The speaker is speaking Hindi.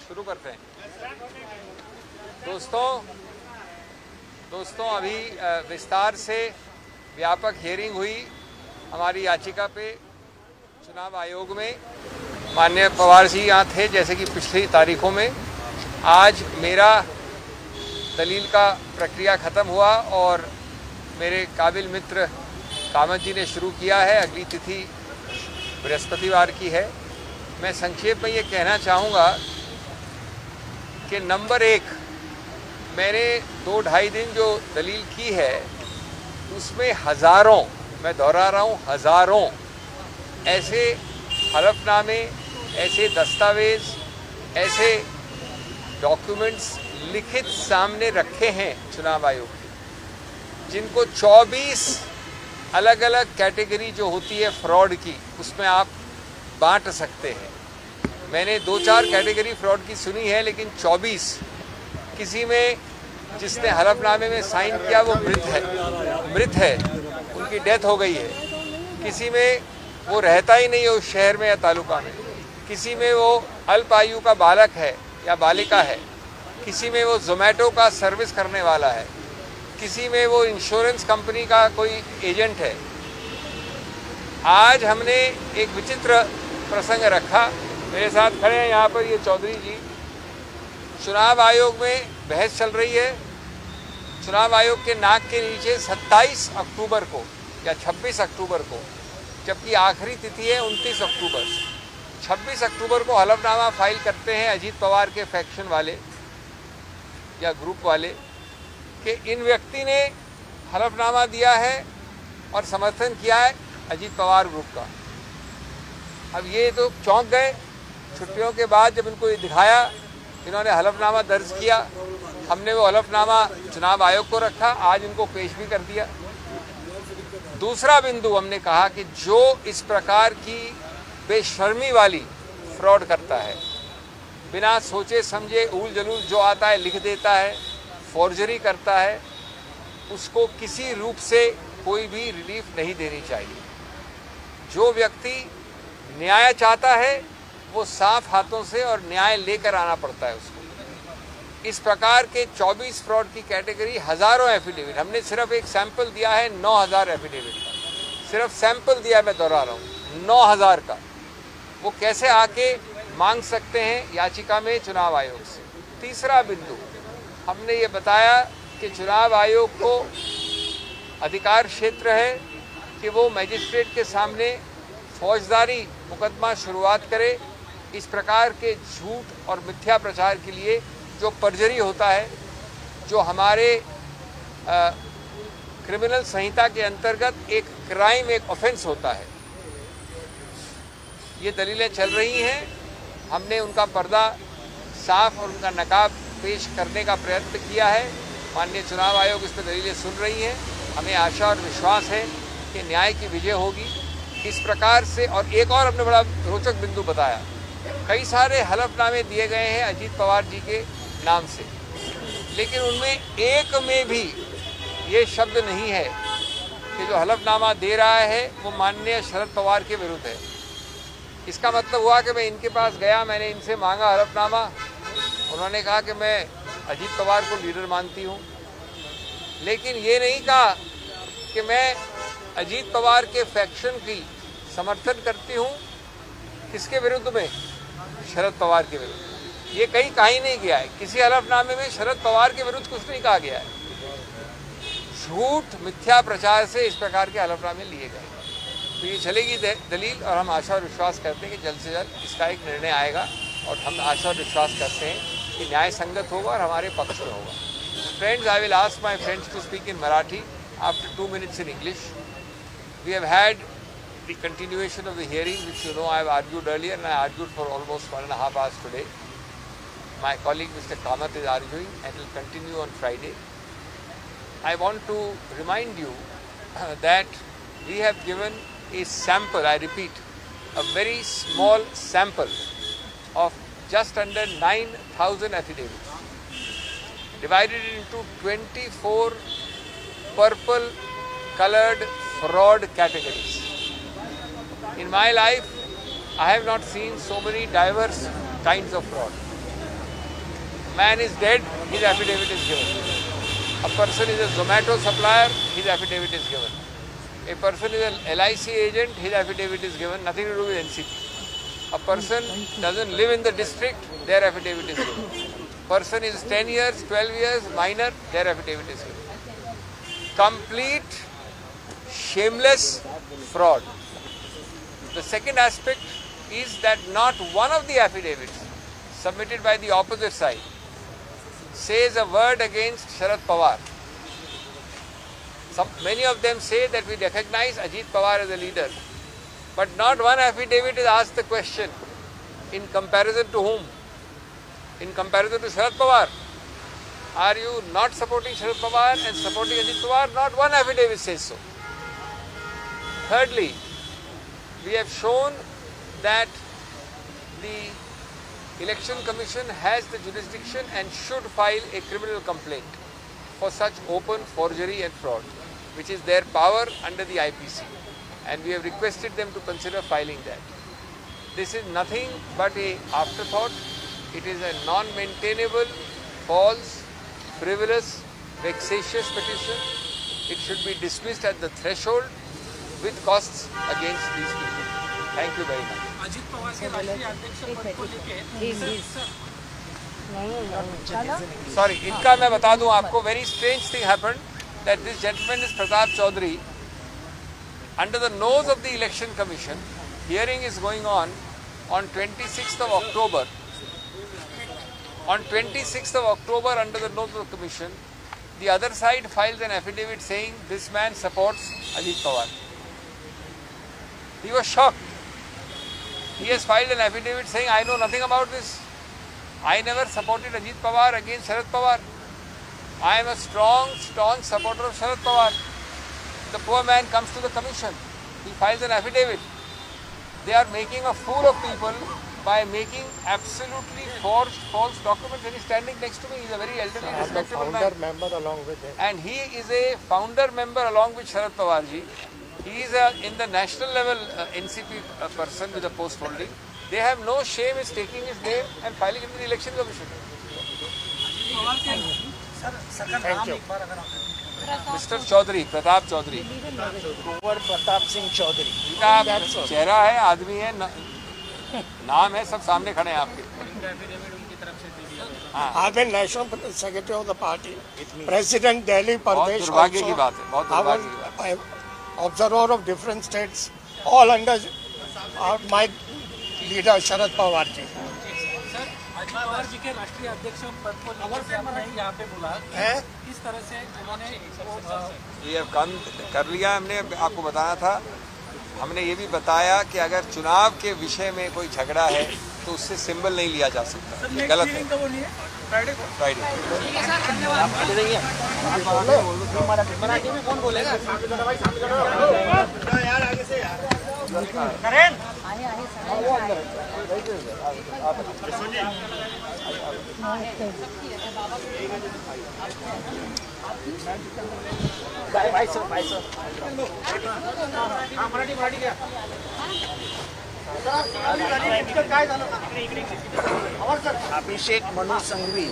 शुरू करते हैं। दोस्तों अभी विस्तार से व्यापक हियरिंग हुई हमारी याचिका पे चुनाव आयोग में। माननीय पवार जी यहाँ थे जैसे कि पिछली तारीखों में। आज मेरा दलील का प्रक्रिया ख़त्म हुआ और मेरे काबिल मित्र कामत जी ने शुरू किया है। अगली तिथि बृहस्पतिवार की है। मैं संक्षेप में ये कहना चाहूँगा कि नंबर एक, मैंने 2-2.5 दिन जो दलील की है उसमें हज़ारों, मैं दोहरा रहा हूँ, हज़ारों ऐसे हलफनामे, ऐसे दस्तावेज, ऐसे डॉक्यूमेंट्स लिखित सामने रखे हैं चुनाव आयोग के, जिनको 24 अलग अलग कैटेगरी जो होती है फ्रॉड की, उसमें आप बांट सकते हैं। मैंने 2-4 कैटेगरी फ्रॉड की सुनी है, लेकिन 24, किसी में जिसने हलफनामे में साइन किया वो मृत है, उनकी डेथ हो गई है। किसी में वो रहता ही नहीं है उस शहर में या तालुका में। किसी में वो अल्प आयु का बालक है या बालिका है। किसी में वो जोमेटो का सर्विस करने वाला है। किसी में वो इंश्योरेंस कंपनी का कोई एजेंट है। आज हमने एक विचित्र प्रसंग रखा। मेरे साथ खड़े हैं यहाँ पर ये चौधरी जी। चुनाव आयोग में बहस चल रही है। चुनाव आयोग के नाक के नीचे 27 अक्टूबर को या 26 अक्टूबर को, जबकि आखिरी तिथि है 29 अक्टूबर, 26 अक्टूबर को हलफनामा फाइल करते हैं अजीत पवार के फैक्शन वाले या ग्रुप वाले कि इन व्यक्ति ने हलफनामा दिया है और समर्थन किया है अजीत पवार ग्रुप का। अब ये तो चौंक गए छुट्टियों के बाद जब इनको ये दिखाया। इन्होंने हलफनामा दर्ज किया। हमने वो हलफनामा चुनाव आयोग को रखा, आज इनको पेश भी कर दिया। दूसरा बिंदु, हमने कहा कि जो इस प्रकार की बेशर्मी वाली फ्रॉड करता है, बिना सोचे समझे ऊल जलूल जो आता है लिख देता है, फॉर्जरी करता है, उसको किसी रूप से कोई भी रिलीफ नहीं देनी चाहिए। जो व्यक्ति न्याय चाहता है वो साफ हाथों से और न्याय लेकर आना पड़ता है उसको। इस प्रकार के 24 फ्रॉड की कैटेगरी, हज़ारों एफिडेविट, हमने सिर्फ एक सैंपल दिया है 9000 एफिडेविट का, सिर्फ सैंपल दिया, मैं दोहरा रहा हूँ 9000 का। वो कैसे आके मांग सकते हैं याचिका में चुनाव आयोग से। तीसरा बिंदु, हमने ये बताया कि चुनाव आयोग को अधिकार क्षेत्र है कि वो मजिस्ट्रेट के सामने फौजदारी मुकदमा शुरुआत करे इस प्रकार के झूठ और मिथ्या प्रचार के लिए, जो परजरी होता है, जो हमारे क्रिमिनल संहिता के अंतर्गत एक क्राइम, एक ऑफेंस होता है। ये दलीलें चल रही हैं। हमने उनका पर्दा साफ और उनका नकाब पेश करने का प्रयत्न किया है। माननीय चुनाव आयोग इस पर दलीलें सुन रही हैं। हमें आशा और विश्वास है कि न्याय की विजय होगी इस प्रकार से। और एक और हमने बड़ा रोचक बिंदु बताया, कई सारे हलफनामे दिए गए हैं अजीत पवार जी के नाम से, लेकिन उनमें एक में भी ये शब्द नहीं है कि जो हलफनामा दे रहा है वो माननीय शरद पवार के विरुद्ध है। इसका मतलब हुआ कि मैं इनके पास गया, मैंने इनसे मांगा हलफनामा, उन्होंने कहा कि मैं अजीत पवार को लीडर मानती हूँ, लेकिन ये नहीं कहा कि मैं अजीत पवार के फैक्शन की समर्थन करती हूँ। किसके विरुद्ध में? शरद पवार के विरुद्ध। ये कहीं नहीं गया है, किसी हलफनामे में शरद पवार के विरुद्ध कुछ नहीं कहा गया है। झूठ मिथ्या प्रचार से इस प्रकार के हलफनामे लिए गए। तो ये चलेगी दलील, और हम आशा और विश्वास करते हैं कि जल्द से जल्द इसका एक निर्णय आएगा, और हम आशा और विश्वास करते हैं कि न्याय संगत होगा और हमारे पक्ष में होगा। Friends, I will ask my friends to speak in Marathi after 2 minutes in English. We have had the continuation of the hearing, which you know I have argued earlier, and I argued for almost 1.5 hours today. My colleague Mr. Kamath is arguing, and will continue on Friday. I want to remind you that we have given a sample, I repeat, a very small sample of just under 9,000 affidavits, divided into 24 purple colored fraud categories. In my life, I have not seen so many diverse kinds of fraud. man is dead, his affidavit is given. A person is a Zomato supplier, his affidavit is given. A person is an LIC agent, his affidavit is given, nothing to do with NCP. A person doesn't live in the district, their affidavit is given. Person is 10 years, 12 years, minor, their affidavit is given. Complete, shameless fraud. The second aspect is that not one of the affidavits submitted by the opposite side says a word against Sharad Pawar. Many of them say that we recognize Ajit Pawar as a leader, but not one affidavit is asked the question, in comparison to whom? In comparison to Sharad Pawar. Are you not supporting Sharad Pawar and supporting Ajit Pawar? Not one affidavit says so. Thirdly, we have shown that the Election Commission has the jurisdiction and should file a criminal complaint for such open forgery and fraud, which is their power under the IPC, and we have requested them to consider filing that. This is nothing but an afterthought. It is a non-maintainable, false, frivolous, vexatious petition. It should be dismissed at the threshold with costs against these people. Thank you very much. Ajit Pawar के राष्ट्रीय अध्यक्ष पद को लेके Sorry, इनका मैं बता दूं आपको. Very strange thing happened that this gentleman is Pratap Chaudhary. Under the nose of the Election Commission, hearing is going on 26th of October. On 26th of October, under the nose of the Commission, the other side files an affidavit saying this man supports Ajit Pawar. He was shocked. He has filed an affidavit saying, I know nothing about this. I never supported Ajit Pawar against Sharad Pawar. I am a strong, staunch supporter of Sharad Pawar. The poor man comes to the commission. He files an affidavit. They are making a fool of people by making absolutely forged, false documents, and he's standing next to me. He's a very elderly, respectable man. Founder member along with him. And he is a founder member along with Sharad Pawar ji. He is in the national level NCP person with a post holding. They have no shame in taking his name and filing it in the Election Commission. Thank you. Mr. Chaudhary, Pratap Chaudhary. Kuwar Pratap Singh Chaudhary. इनका चेहरा है, आदमी है, नाम है, सब सामने खड़े हैं आपके. I've been National Secretary of the party, President Delhi बहुत Pradesh दुर्भाग्य की also. बात है, बहुत I दुर्भाग्य was की बात है. observer of different states, all under my leader Sharad Pawar ji. Sir, Ajit Pawar ji के राष्ट्रीय अध्यक्ष पद को लेकर आपने यहाँ पे बोला किस तरह से उन्होंने ये काम कर लिया. हमने आपको बताया था, हमने ये भी बताया कि अगर चुनाव के विषय में कोई झगड़ा है तो उससे सिंबल नहीं लिया जा सकता. ये गलत है. फ्राइडे मराठी में कौन बोलेगा? मराठी क्या अभिषेक मनु संघवी.